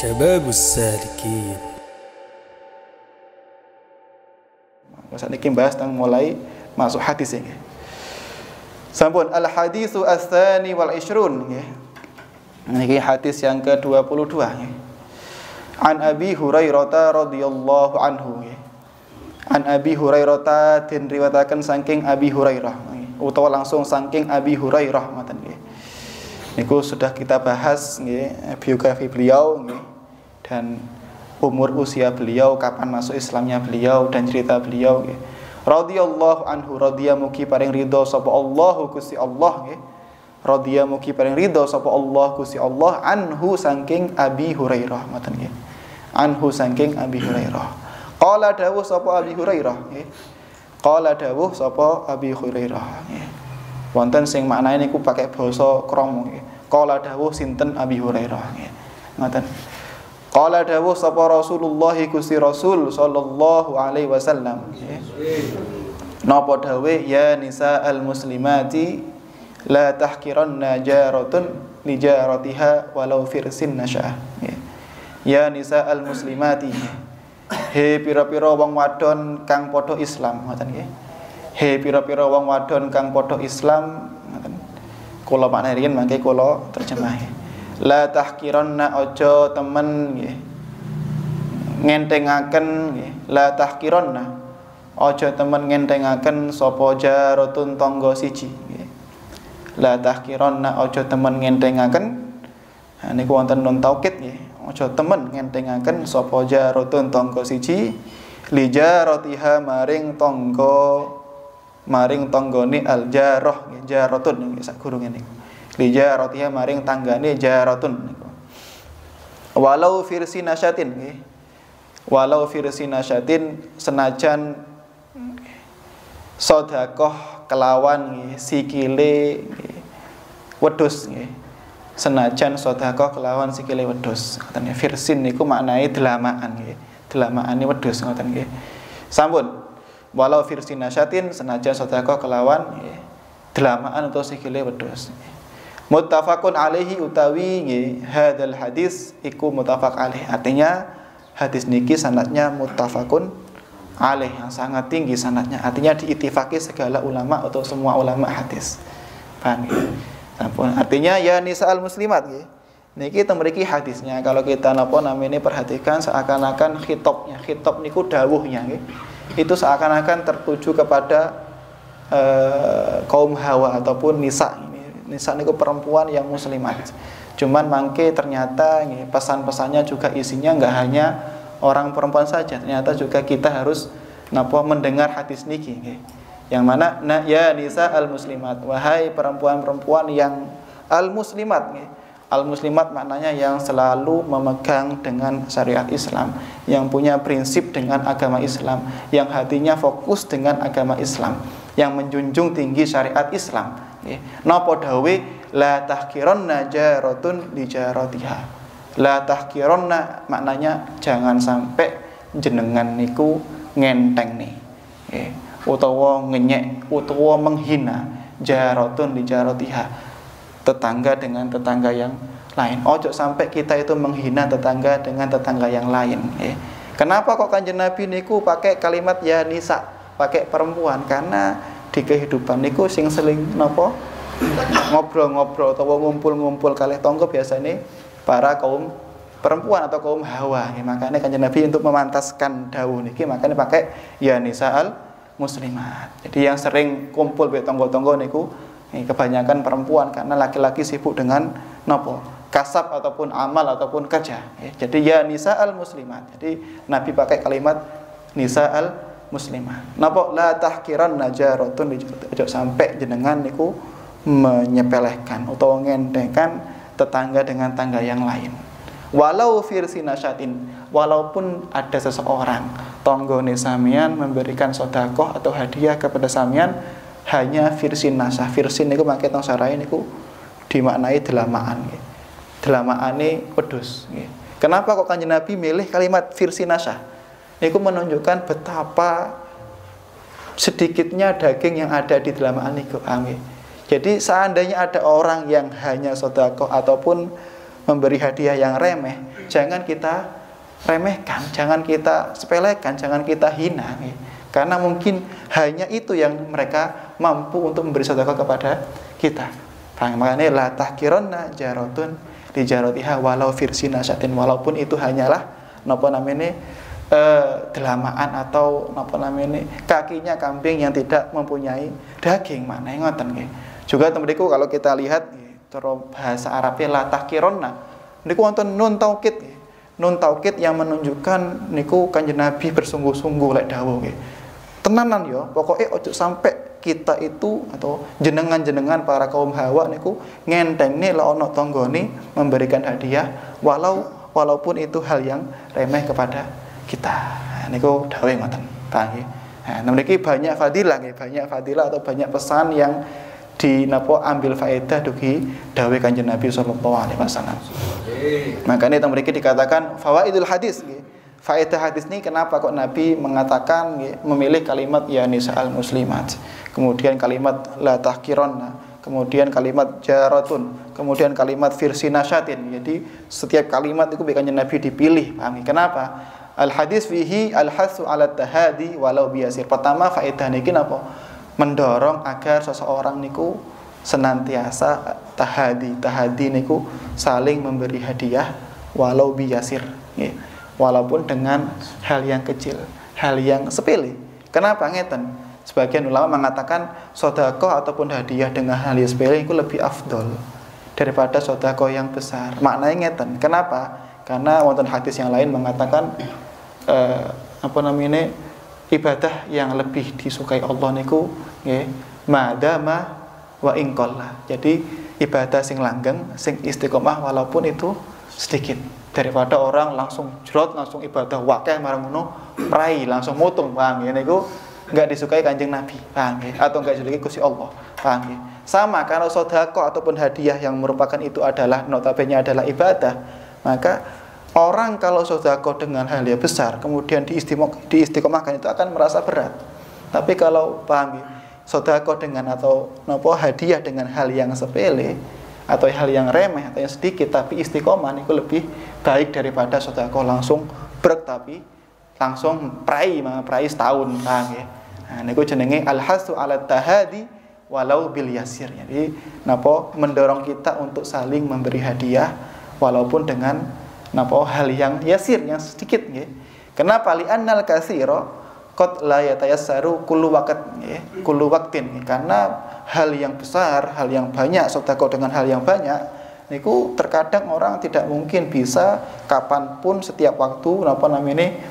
شباب السالكين. Saat ini bahas tentang mulai masuk hadis ini. Sampun al hadisu ats-tsani wal 20 nggih. Niki hadis yang ke-22 nggih. An Abi Hurairah radhiyallahu anhu nggih. An Abi Hurairah den riwayataken saking Abi Hurairah utawa langsung saking Abi Hurairah ngoten nggih. Niku sudah kita bahas nggih biografi beliau nggih dan umur usia beliau, kapan masuk Islamnya beliau dan cerita beliau nggih. Radhiyallahu anhu, radhiya mugi paring ridho sapa Allah Gusti Allah nggih. Radhiya mugi paring ridho sapa Allah Gusti Allah anhu saking Abi Hurairah ngoten nggih. Anhu saking Abi Hurairah. Qala dawuh sapa Abi Hurairah nggih. Qala dawuh sapa Abi Hurairah nggih. Wonten sing maknane niku pakai basa krama nggih. Qala dawuh sinten Abi Hurairah nggih. Ngoten. Qala dawuh sapa Rasulullah Gusti Rasul sallallahu alaihi wasallam. Napa dawuh ya nisa al muslimati la tahkiranna jaratun li jaratiha walau firsin nasha. Ya nisa al muslimati. He pira-pira wong wadon kang padha Islam ngoten nggih. He pira-pira wong wadon kang padha Islam ngoten. Kula maknane riyen mangke kula terjemahe. La tahkiranna aja temen nggih ngentengaken nggih la tahkiranna aja temen ngentengaken sapa jaratun tangga siji nggih la tahkiranna aja temen ngentengaken niku wonten nun taukid nggih aja temen ngentengaken sapa jaratun tangga siji li jaratiha maring tanggane al jarah nggih jaratun nggih sak gurunge niku lijaratiha maring tanggane jaratun niku. Walau firsi nasyatin nggih. Walau firsi nasyatin senajan sedekah kelawan nggih sikile nggih wedhus nggih. Senajan sedekah kelawan sikile wedhus. Ngoten firsin niku maknane delamaan nggih. Delamaane wedhus ngoten nggih. Sampun. Walau firsi nasyatin senajan sedekah kelawan nggih delamaan utawa sikile wedhus. Muttafaqun alaihi utawi nggih hadzal hadis iku muttafaq alaih. Artinya hadis niki sanadnya muttafaqun alaih, yang sangat tinggi sanadnya. Artinya diittifaqi segala ulama atau semua ulama hadis. Paham nggih? Sampun. Artinya ya nisa'al muslimat nggih. Niki mriki hadisnya kalau kita napa namine perhatikan seakan-akan khitabnya. Khitab niku dawuhnya nggih. Itu seakan-akan tertuju kepada kaum Hawa ataupun nisa. Nisa niku perempuan yang muslimat. Cuman mangke ternyata pesan-pesannya juga isinya enggak hanya orang perempuan saja. Ternyata juga kita harus napa mendengar hadis niki nggih. Yang mana ya nisa al muslimat, wahai perempuan-perempuan yang al muslimat nggih. Al muslimat maknanya yang selalu memegang dengan syariat Islam, yang punya prinsip dengan agama Islam, yang hatinya fokus dengan agama Islam, yang menjunjung tinggi syariat Islam. Napa dawe la tahkiranna jaratun li jaratiha. La tahkiranna maknanya jangan sampai jenengan niku ngenteng nih. Utawa ngenyek, utawa menghina jaratun li jaratiha. Tetangga dengan tetangga yang lain. Ojo sampai kita itu menghina tetangga dengan tetangga yang lain. Kenapa kok Kanjeng Nabi niku pakai kalimat ya nisa, pakai perempuan? Karena di kehidupan niku sing seling napa ngobrol-ngobrol atau ngumpul-ngumpul kalih tangga biasanya para kaum perempuan atau kaum Hawa. Makanya Kanjeng Nabi untuk memantaskan dawuh niki makanya pakai ya nisa'al muslimat. Jadi yang sering kumpul be tangga-tangga niku kebanyakan perempuan karena laki-laki sibuk dengan napa kasab ataupun amal ataupun kerja. Jadi ya nisa'al muslimat. Jadi Nabi pakai kalimat nisa'al muslimah. Napa la tahkiranna jaratun ojo sampai jenengan niku menyepelehkan atau ngendengkan tetangga dengan tangga yang lain. Walau firsi nasyatin, walaupun ada seseorang tanggane sampeyan memberikan sedekah atau hadiah kepada sampeyan hanya firsin nasah. Firsin niku mangke teng sarae niku dimaknai delamaan nggih. Delamaane wedhus nggih. Kenapa kok Kanjeng Nabi milih kalimat firsin nasah? Niku menunjukkan betapa sedikitnya daging yang ada di delamaan niku. Jadi seandainya ada orang yang hanya sedekah ataupun memberi hadiah yang remeh, jangan kita remehkan, jangan kita sepelekan, jangan kita hina. Karena mungkin hanya itu yang mereka mampu untuk memberi sedekah kepada kita. Makanya la tahkironna jaratun li jaratiha walau firsina syatin, walaupun itu hanyalah delamaan atau kakinya kambing yang tidak mempunyai daging. Mana yang ngoten nggih. Juga teman-temanku kalau kita lihat cara bahasa Arabnya la tahkironna niku wonten nun taukid. Nun taukid yang menunjukkan niku Kanjeng Nabi bersungguh-sungguh lek dawuh nggih. Tenanan yo, pokoknya ojo sampai kita itu atau jenengan-jenengan para kaum Hawa niku ngentengne la ono tanggane memberikan hadiah walaupun itu hal yang remeh kepada kita. Niku dawuh ngoten. Paham nggih. Nah, niki banyak fadilah nggih, banyak fadilah atau banyak pesan yang ambil faedah dugi dawuh Kanjeng Nabi sallallahu alaihi wasallam. Makanya yang mriki dikatakan fawaidul hadis nggih. Faedah hadis ini kenapa kok Nabi mengatakan memilih kalimat ya nisa'al muslimat, kemudian kalimat la tahkironna, kemudian kalimat jaratun, kemudian kalimat firsina syatin. Jadi setiap kalimat itu bukannya Nabi dipilih. Paham? Kenapa? Al hadis fihi al hasu ala tahadi walau biasir. Pertama faedah niki napa? Mendorong agar seseorang niku senantiasa tahadi niku saling memberi hadiah walau biasir. Walaupun dengan hal yang kecil, hal yang sepele. Kenapa ngeten? Sebagian ulama mengatakan sedekah ataupun hadiah dengan hal yang sepele itu lebih afdol daripada sedekah yang besar. Maknanya ngeten. Kenapa? Karena wonten hadis yang lain mengatakan ibadah yang lebih disukai Allah niku nggih madama wa ingqalla. Jadi ibadah sing langgeng, sing istiqomah walaupun itu sedikit, daripada orang langsung jrot langsung ibadah wakeh marang ngono rai langsung mutung. Paham ya niku enggak disukai Kanjeng Nabi. Paham ya? Atau enggak disukai Gusti Allah. Paham ya? Sama kalau sedekah ataupun hadiah yang merupakan itu adalah notabene adalah ibadah, maka orang kalau sedekah dengan hal yang besar kemudian diistiqomahkan itu akan merasa berat. Tapi kalau paham ya, sedekah dengan atau hadiah dengan hal yang sepele atau hal yang remeh atau yang sedikit tapi istiqomah itu lebih baik daripada sedekah langsung brek tapi langsung prai setahun. Paham ya? Nah niku jenenge al-hasu ala tahadi walau bil yasir. Jadi mendorong kita untuk saling memberi hadiah walaupun dengan hal yang yasir, yang sedikit nggih. Kenapa? Li'annal katsira qad la yatayassaru kullu waqtin. Karena hal yang besar, hal yang banyak, sedekah dengan hal yang banyak niku terkadang orang tidak mungkin bisa kapanpun setiap waktu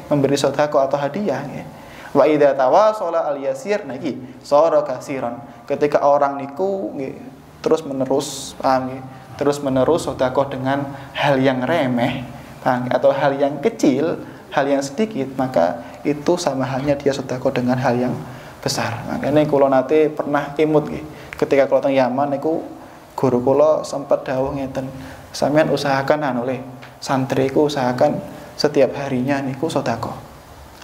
memberi sedekah atau hadiah nggih. Wa idza tawasala al yasir niki sara kasiran. Ketika orang niku nggih terus menerus sedekah dengan hal yang remeh atau hal yang kecil, hal yang sedikit, maka itu sama halnya dia sedekah dengan hal yang besar. Makanya kula nate pernah imut nggih. Ketika kula teng Yaman niku guru kula sempat dawuh ngeten, sampean usahakan santriku usahakan setiap harinya niku sedekah.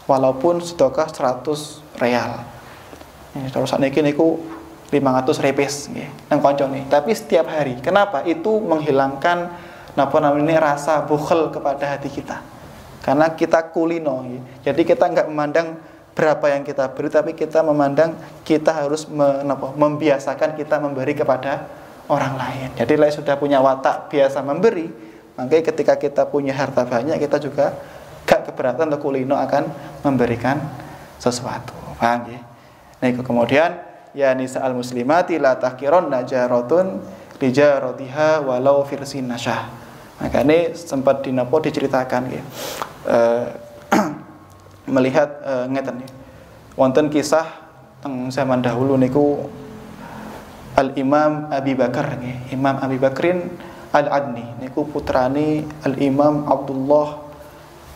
Walaupun sedekah 100 real. Terus sakniki niku 500 repes nggih nang kanca nggih. Tapi setiap hari. Kenapa? Itu menghilangkan rasa bukhel kepada hati kita. Karena kita kulino nggih. Jadi kita enggak memandang berapa yang kita beri, tapi kita memandang kita harus membiasakan kita memberi kepada orang lain. Jadi lah sudah punya watak biasa memberi, makanya ketika kita punya harta banyak kita juga gak keberatan atau kulino akan memberikan sesuatu. Paham ya? Nah, kemudian ya nisa'al muslimati la tahkironna jaratun li jaratiha walau firsin nasyah. Maka ini sempat diceritakan ya. Melihat ngeten ya. Wonten kisah teng zaman dahulu niku Al-Imam Abi Bakar nggih. Imam Abi Bakrin Al-Adni niku putrane Al-Imam Abdullah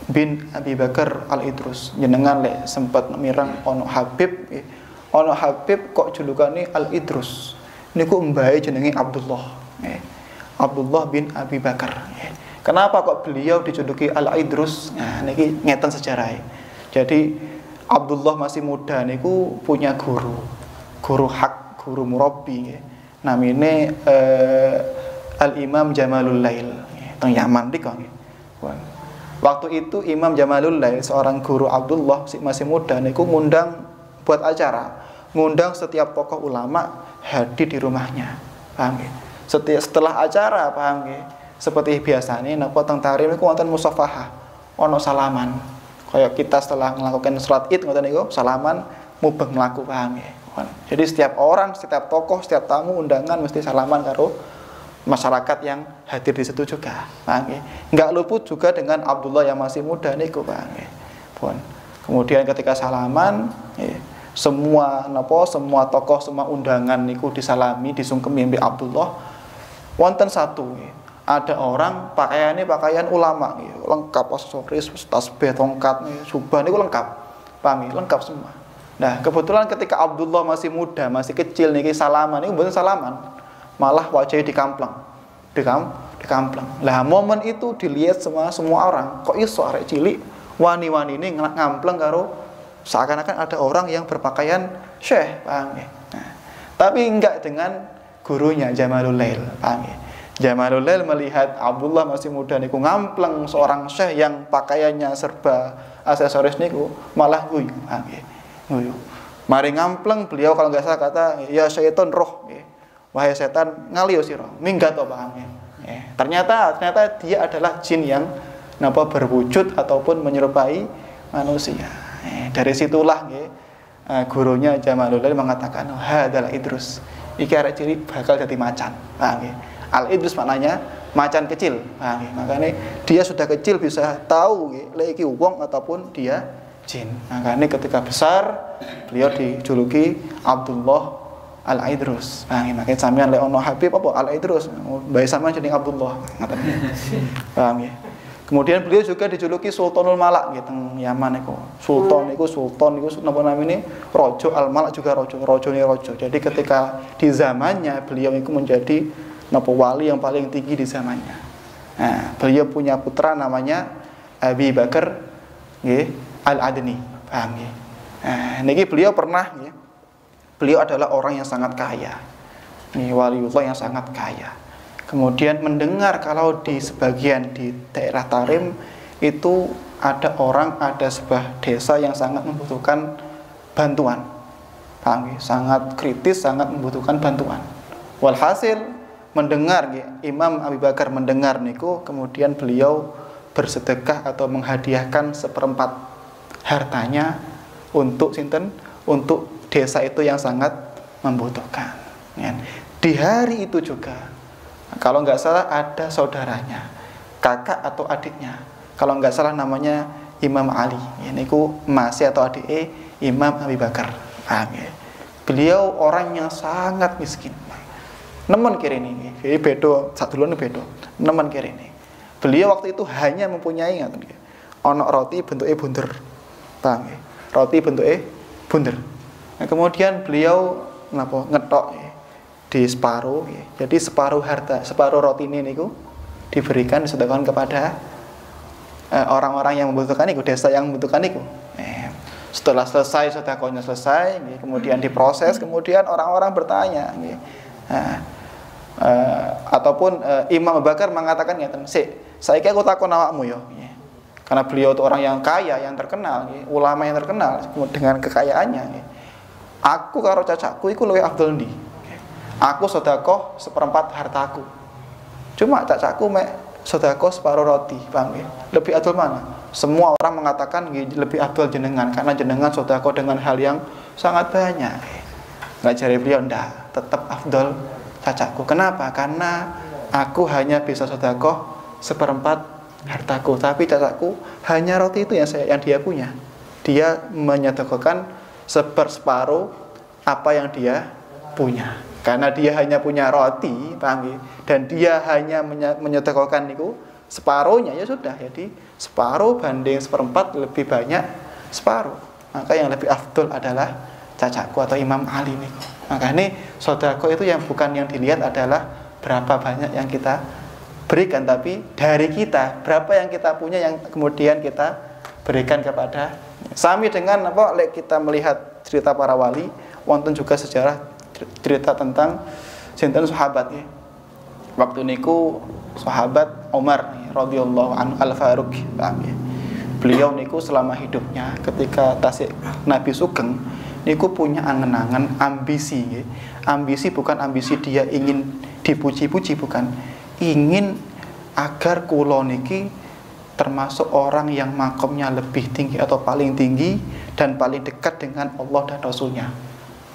bin Abi Bakar Al-Idrus. Jenengan lek sempat mirang ono Habib nggih. Ono Habib kok julukane Al-Idrus. Niku mbahe jenenge Abdullah nggih. Abdullah bin Abi Bakar nggih. Kenapa kok beliau dijuluki Al-Idrus? Nah niki ngeten sejarahnya. Jadi Abdullah masih muda niku punya guru hak, guru murabbi nggih. Namine Al-Imam Jamalul Lail. teng Yaman mriku nggih. Waktu itu Imam Jamalullail, seorang guru Abdullah masih muda niku ngundang buat acara, ngundang setiap tokoh ulama hadir di rumahnya. Paham nggih? Setelah acara, paham nggih? Seperti biasanya napa teng tarim niku wonten musafahah, ono salaman. Kayak kita setelah melakukan salat Id ngoten niku salaman mubeng mlaku, paham nggih? Jadi setiap orang, setiap tokoh, setiap tamu undangan mesti salaman karo masyarakat yang hadir di situ juga, paham nggih? Enggak luput juga dengan Abdullah yang masih muda niku, paham nggih? Pun. Kemudian ketika salaman, semua tokoh, semua undangan niku disalami, disungkemi mbek Abdullah. Wonten satu, ada orang pakaiannya pakaian ulama, lengkap aksesoris, tasbih, tongkat, subhan niku lengkap, paham nggih? Lengkap semua. Nah, kebetulan ketika Abdullah masih muda, masih kecil niki salaman niku mboten salaman. Malah wajahnya dikampleng. Dikampleng. Lah momen itu dilihat semua orang. Kok iso arek cilik wani-wani ini ngampleng karo seakan-akan ada orang yang berpakaian syekh, paham nggih? Nah, tapi enggak dengan gurunya Jamalullail, paham nggih? Jamalullail melihat Abdullah masih muda niku ngampleng seorang syekh yang pakaiannya serba aksesoris niku, malah guyu, paham nggih? Guyu. Mari ngampleng, beliau kalau enggak salah kata, ya syaiton roh, wahai setan ngalio sira, minggat to, paham nggih? Ternyata dia adalah jin yang berwujud ataupun menyerupai manusia. Dari situlah gurunya Jamalullail mengatakan, hadzal Idrus, iki arek cilik bakal jadi macan, paham nggih? Al Idrus maknanya macan kecil, paham nggih? Makanya dia sudah kecil bisa tahu lek iki wong ataupun dia jin. Makanya ketika besar beliau dijuluki Abdullah Al-Idrus. Nah, makanya sampean lek ono Habib apa Al-Idrus, bae sampean jeneng Abdullah. Paham nggih? Kemudian beliau juga dijuluki Sultanul Malak nggih teng Yaman niku. Sultan niku napa namine? Raja Al-Malak juga rajane raja. Jadi ketika di zamannya beliau itu menjadi wali yang paling tinggi di zamannya. Nah, beliau punya putra namanya Abi Bakar nggih Al-Adni. Paham nggih? Nah, niki beliau pernah nggih. Beliau adalah orang yang sangat kaya. Ini waliullah yang sangat kaya. Kemudian mendengar kalau di sebagian di daerah Tarim itu ada sebuah desa yang sangat membutuhkan bantuan. Sangat kritis, sangat membutuhkan bantuan. Walhasil mendengar Imam Abi Bakar mendengar niku, kemudian beliau bersedekah atau menghadiahkan 1/4 hartanya untuk sinten? Untuk desa itu yang sangat membutuhkan. Di hari itu juga, kalau nggak salah ada saudaranya, kakak atau adiknya. Kalau nggak salah namanya Imam Ali. Ini ku masih atau adik Imam Abi Bakar. Beliau orang yang sangat miskin. Nemen kiri ini, bedo satu dulu bedo. Nemen kiri ini. Beliau waktu itu hanya mempunyai ono roti bentuknya bunder. Roti bentuknya bunder. Nah, kemudian beliau ngetok di separuh, jadi separuh roti ini niku diberikan disedekahkan kepada orang-orang yang membutuhkan niku, desa yang membutuhkan niku. Setelah selesai sedekahnya selesai, kemudian diproses, kemudian orang-orang bertanya, ataupun Imam Abu Bakar mengatakan saiki aku takon awakmu yo. Karena beliau itu orang yang kaya, yang terkenal, ulama yang terkenal dengan kekayaannya. Aku karo cacakku iku luwih afdol ndi? Aku sedekah 1/4 hartaku. Cuma cacakku mek sedekah separuh roti, paham nggih? Lebih afdol mana? Semua orang mengatakan lebih afdol jenengan karena jenengan sedekah dengan hal yang sangat banyak. Enggak, jare beliau ndak, tetap afdol cacakku. Kenapa? Karena aku hanya bisa sedekah 1/4 hartaku, tapi cacakku hanya roti itu yang dia punya. Dia menyedekahkan separuh apa yang dia punya. Karena dia hanya punya roti, paham? Dan dia hanya menyedekahkan niku separuhnya, ya sudah. Jadi separuh banding 1/4 lebih banyak separuh. Maka yang lebih afdol adalah cacakku atau Imam Ali niku. Maka ini sedekah itu yang bukan yang dilihat adalah berapa banyak yang kita berikan, tapi dari kita berapa yang kita punya yang kemudian kita berikan kepada. Sami dengan kita melihat cerita para wali, wonten juga sejarah cerita tentang sinten sahabat. Waktu niku sahabat Umar radhiyallahu anhu Al-Faruq, paham ya. Beliau niku selama hidupnya ketika tasik Nabi sugeng niku punya angen-angen ambisi ya. Ambisi bukan ambisi dia ingin dipuji-puji, bukan, ingin agar kula niki termasuk orang yang makomnya lebih tinggi atau paling tinggi dan paling dekat dengan Allah dan Rasulnya.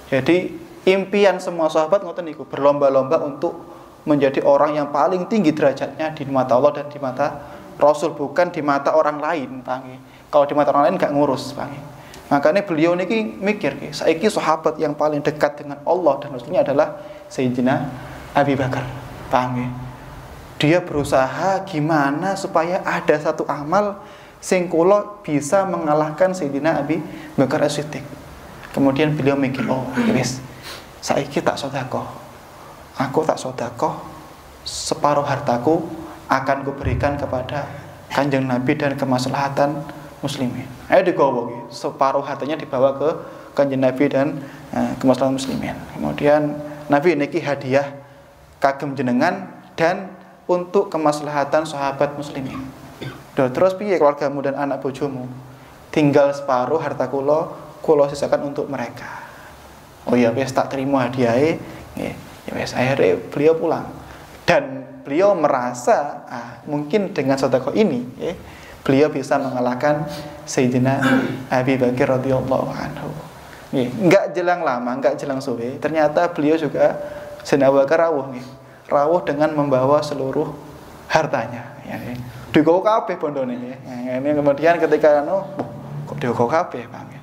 Jadi impian semua sahabat ngoten niku, berlomba-lomba untuk menjadi orang yang paling tinggi derajatnya di mata Allah dan di mata Rasul, bukan di mata orang lain, paham. Kalau di mata orang lain gak ngurus, paham. Makanya beliau niki mikir, saiki sahabat yang paling dekat dengan Allah dan Rasulnya adalah Sayyidina Abi Bakar, paham. Dia berusaha gimana supaya ada satu amal sing kula bisa mengalahkan Sayyidina Abi Bakar As-Siddiq. Kemudian beliau mikir, oh wis, saiki tak sedekah. Aku tak sedekah, separuh hartaku akan kuberikan kepada Kanjeng Nabi dan kemaslahatan muslimin. Ayo digowo, separuh hartanya dibawa ke Kanjeng Nabi dan kemaslahatan muslimin. Kemudian Nabi niki hadiah kagem jenengan dan untuk kemaslahatan sahabat muslimin. Terus piye keluargamu dan anak bojomu? Tinggal separuh harta kula sisakan untuk mereka. Oh ya wis, tak terima hadiahe. Ya wis, akhirnya beliau pulang. Dan beliau merasa mungkin dengan sedekah ini beliau bisa mengalahkan Sayyidina Abi Bakar radhiyallahu anhu. Enggak jelang lama, enggak jelang suwe, ternyata beliau juga Sayyidina Abu Bakar rawuh dengan membawa seluruh hartanya. Digowo kabeh bondone ya. Ini kemudian ketika kok digowo kabeh, paham ya.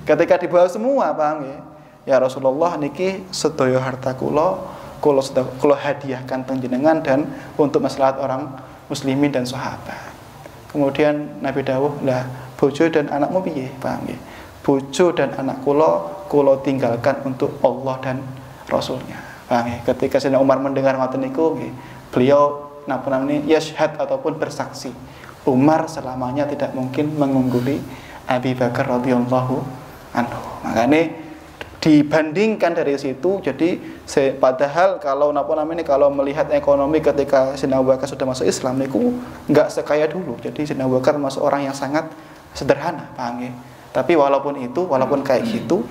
Ketika dibawa semua, paham ya. Ya Rasulullah niki sedaya harta kula hadiahkan teng jenengan dan untuk maslahat orang muslimin dan sahabat. Kemudian Nabi dawuh, lah bojo dan anakmu piye, paham ya. Bojo dan anak kula tinggalkan untuk Allah dan Rasulnya. Paham ya? Ketika Sayyidina Umar mendengar ngoten niku, beliau napa namanya yashhad ataupun bersaksi, Umar selamanya tidak mungkin mengungguli Abi Bakar radhiyallahu anhu. Makanya dibandingkan dari situ, jadi padahal kalau napa namanya kalau melihat ekonomi ketika Sayyidina Abu Bakar sudah masuk Islam niku enggak sekaya dulu. Jadi Sayyidina Abu Bakar masuk orang yang sangat sederhana, paham ya? Tapi walaupun kayak gitu,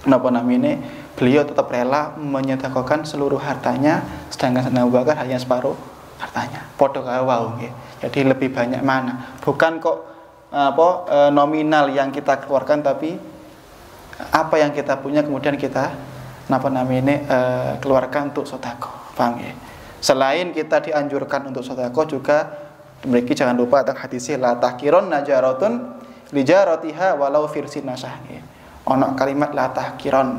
napa namanya beliau tetap rela menyedekahkan seluruh hartanya, sedangkan Sayyidina Abu Bakar hanya separuh hartanya. Padha kaya wau nggih. Jadi lebih banyak mana? Bukan kok nominal yang kita keluarkan, tapi apa yang kita punya kemudian kita keluarkan untuk sedekah. Paham ya? Selain kita dianjurkan untuk sedekah, juga memiliki, jangan lupa tentang hadisnya, la tahkiron najaratun lijaratiha walau firsin nasah. Ono kalimat la tahkiron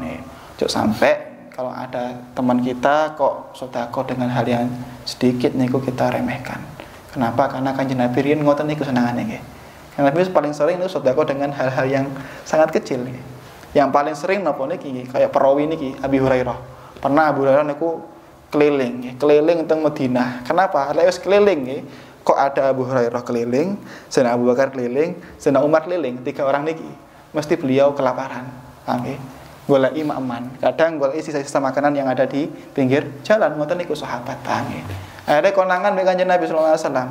sampai kalau ada teman kita kok sedekah dengan hal yang sedikit niku kita remehkan. Kenapa? Karena Kanjeng Nabi riyen ngoten niku senengane nggih. Kanjeng Nabi paling sering niku sedekah dengan hal-hal yang sangat kecil nggih. Yang paling sering napa niki kayak perawi niki Abi Hurairah. Pernah Abu Hurairah niku keliling teng Madinah. Kenapa? Lek wis keliling nggih, kok ada Abu Hurairah keliling, Sayyidina Abu Bakar keliling, Sayyidina Umar keliling, tiga orang niki mesti beliau kelaparan. Paham nggih? Goleki maman, kadang goleki sisa-sisa makanan yang ada di pinggir jalan, ngoten niku sahabat, paham ya. Ada konangan mek Kanjeng Nabi sallallahu alaihi wasallam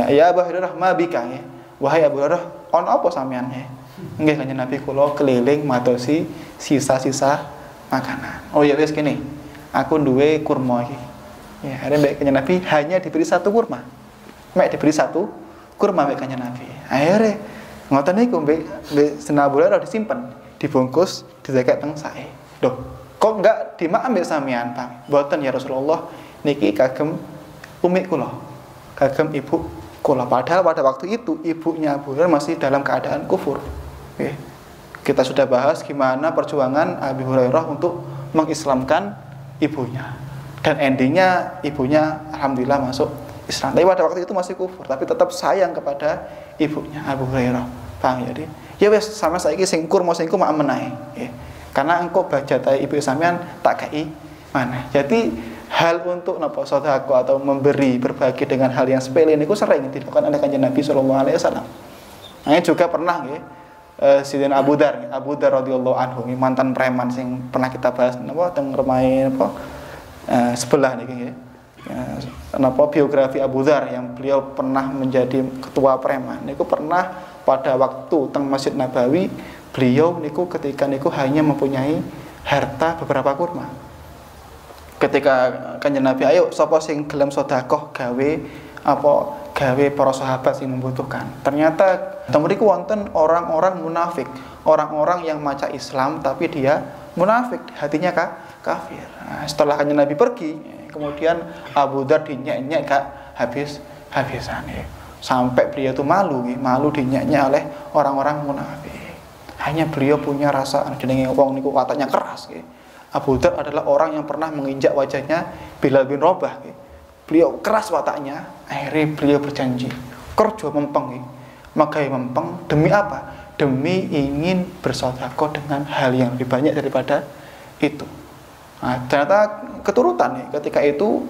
ya Abu Hurairah ma bika ya. Wahai Abu Hurairah, ono apa sampean ya? Nggih Kanjeng Nabi kula keliling matosi sisa-sisa makanan. Oh ya wis kene. Aku duwe kurma iki. Ya, arep mek Kanjeng Nabi hanya diberi satu kurma. Mek diberi satu kurma mek Kanjeng Nabi. Akhire ngoten niku mek Sayyidina Abu Hurairah disimpen, dibungkus, didekek teng sae. Loh, kok enggak dimakan mbek sampean, Pak? Mboten ya Rasulullah, niki kagem umi kula. Kagem ibu kula. Padahal pada waktu itu ibunya Abu Hurairah masih dalam keadaan kufur. Oke. Kita sudah bahas gimana perjuangan Abu Hurairah untuk mengislamkan ibunya. Dan endingnya ibunya alhamdulillah masuk Islam. Tapi pada waktu itu masih kufur, tapi tetap sayang kepada ibunya Abu Hurairah. Paham ya? Ya wes sama saiki sing kurma sing ku mak menahe nggih. Karena engko bajatai ibu sampean tak kei mana. Jadi hal untuk napa sedekah atau memberi berbagi dengan hal yang sepele niku sering dilakukan oleh Kanjeng Nabi sallallahu alaihi wasallam. Nah, juga pernah nggih Sayyidina Abu Dar radhiyallahu anhu, mantan preman sing pernah kita bahas napa teng remahe napa sebelah niki nggih. kenapa biografi Abu Dzar yang beliau pernah menjadi ketua preman niku pernah pada waktu teng Masjid Nabawi beliau niku ketika niku hanya mempunyai harta beberapa kurma. Ketika Kanjeng Nabi, ayo sapa sing gelem sedekah gawe para sahabat yang membutuhkan. Ternyata mriku wonten orang-orang munafik, orang-orang yang maca Islam tapi dia munafik, hatinya kafir. Nah, setelah Kanjeng Nabi pergi, kemudian Abu Dzar dinyek-nyek gak habis-habisan ya. Sampai beliau itu malu dinyek-nyek oleh orang-orang munafik. Hanya beliau punya rasa jenenge wong niku wataknya keras ya. Abu Dzar adalah orang yang pernah menginjak wajahnya Bilal bin Rabah ya. Beliau keras wataknya, akhirnya beliau berjanji kerja mempeng, magai mempeng demi apa? Demi ingin bersedekah dengan hal yang lebih banyak daripada itu. Nah, ternyata keturutan nih, ketika itu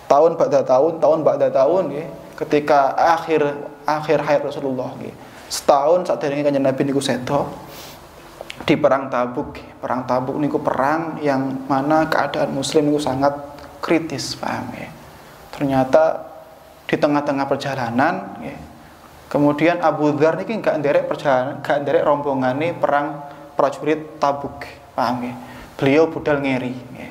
tahun ba'da tahun ya, ketika akhir hayat Rasulullah ya, setahun saat Kanjeng Nabi niku sedo di perang Tabuk. Perang Tabuk niku perang yang mana keadaan muslim niku sangat kritis, paham ya. Ternyata di tengah-tengah perjalanan ya, kemudian Abu Dzar niki gak nderek rombongane perang prajurit Tabuk, paham ya. Beliau budal ngeri ya.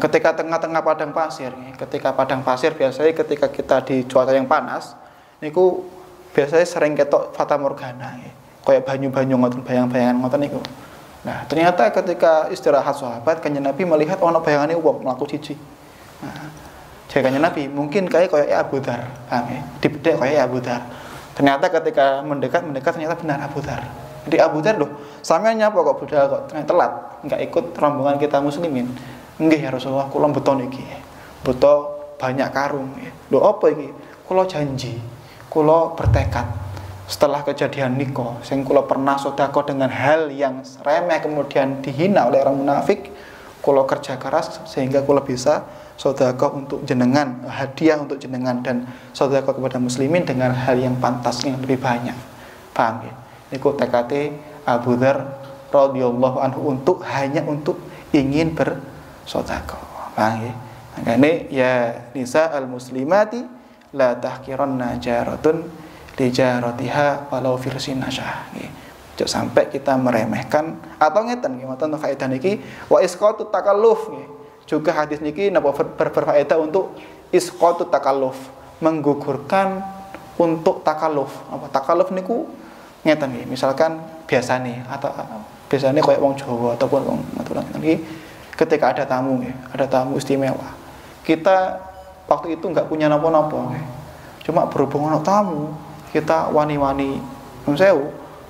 Ketika tengah-tengah padang pasir ya, ketika padang pasir biasanya ketika kita di cuaca yang panas niku biasanya sering ketok fata morgana ya. Kayak banyu-banyu ngoten, bayang-bayangan ngoten niku. Nah, ternyata ketika istirahat sahabat, Kanjeng Nabi melihat ana bayangane wong mlaku siji. Nah, jadi Kanjeng Nabi mungkin kayak Abu Dzar, paham ya? Dibedek kayak Abu Dzar. Ternyata ketika mendekat ternyata benar Abu Dzar. Jadi Abu Dzar loh, sampean nyapa kok budal kok telat, enggak ikut rombongan kita muslimin. Nggih ya Rasulullah, kula beto niki. Beto banyak karung ya. Lho apa iki? Kula janji, kula bertekad setelah kejadian niko sing kula pernah sedekah dengan hal yang remeh kemudian dihina oleh orang munafik, kula kerja keras sehingga kula bisa sedekah untuk jenengan, hadiah untuk jenengan dan sedekah kepada muslimin dengan hal yang pantas yang lebih banyak. Paham ya? Niku TKT Abu Dzar radhiyallahu anhu hanya untuk ingin bersedekah. Paham ya? Makanya ya nisa al-muslimati la tahqiranna jaratun lijaratiha walau firsin nasyah. Jangan sampai kita meremehkan atau ngeten nggih wonten faedah niki wa isqatut takalluf nggih. Juga hadis niki napa berfaedah untuk isqatut takalluf, menggugurkan untuk takalluf. Apa takalluf niku ngeten nggih. Misalkan biasane koyo wong Jawa ataupun wong Madura niki ketika ada tamu nggih, ada tamu istimewa. Kita waktu itu enggak punya napa-napa nggih. Cuma berhubung ana tamu, kita wani-wani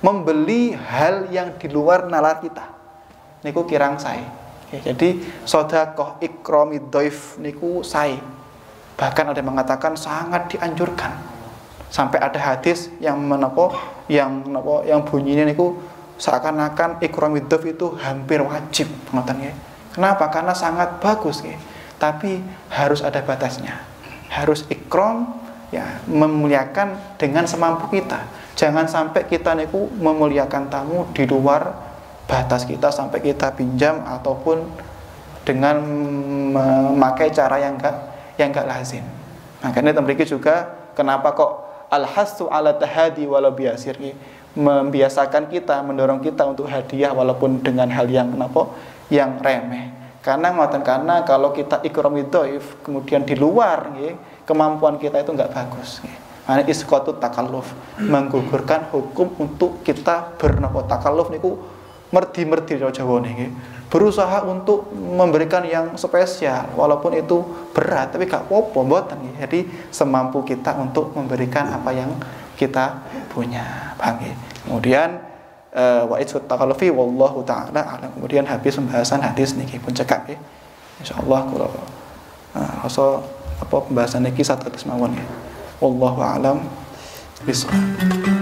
membeli hal yang di luar nalar kita niku kirang sae. Jadi sedekah ikramid dhaif niku sae. Bahkan ada yang mengatakan sangat dianjurkan. Sampai ada hadis yang bunyinya niku seakan-akan ikramid dhaif itu hampir wajib, ngoten nggih. Kenapa? Karena sangat bagus nggih. Tapi harus ada batasnya. Harus ikram ya, memuliakan dengan semampu kita. Jangan sampai kita niku memuliakan tamu di luar batas kita sampai kita pinjam ataupun dengan memakai cara yang enggak lazim. Makanya mriki juga kenapa kok al-hasu ala tahadi walau biasir, membiasakan kita, mendorong kita untuk hadiah walaupun dengan hal yang yang remeh. Karena kalau kita ikramid dhaif kemudian di luar kemampuan kita itu enggak bagus. Ana isqatut takalluf, menggugurkan hukum untuk kita takalluf niku merdi-merdi Jawa niki. Berusaha untuk memberikan yang spesial walaupun itu berat tapi gak apa-apa mboten nggih. Jadi semampu kita untuk memberikan apa yang kita punya. Paham nggih? Kemudian wa isqatut takallufi wallahu taala alam. Kemudian habis pembahasan hadis niki pun cekak nggih. Insyaallah kula rasa pembahasan niki 100 mawon ya. Wallahu a'lam bishawab.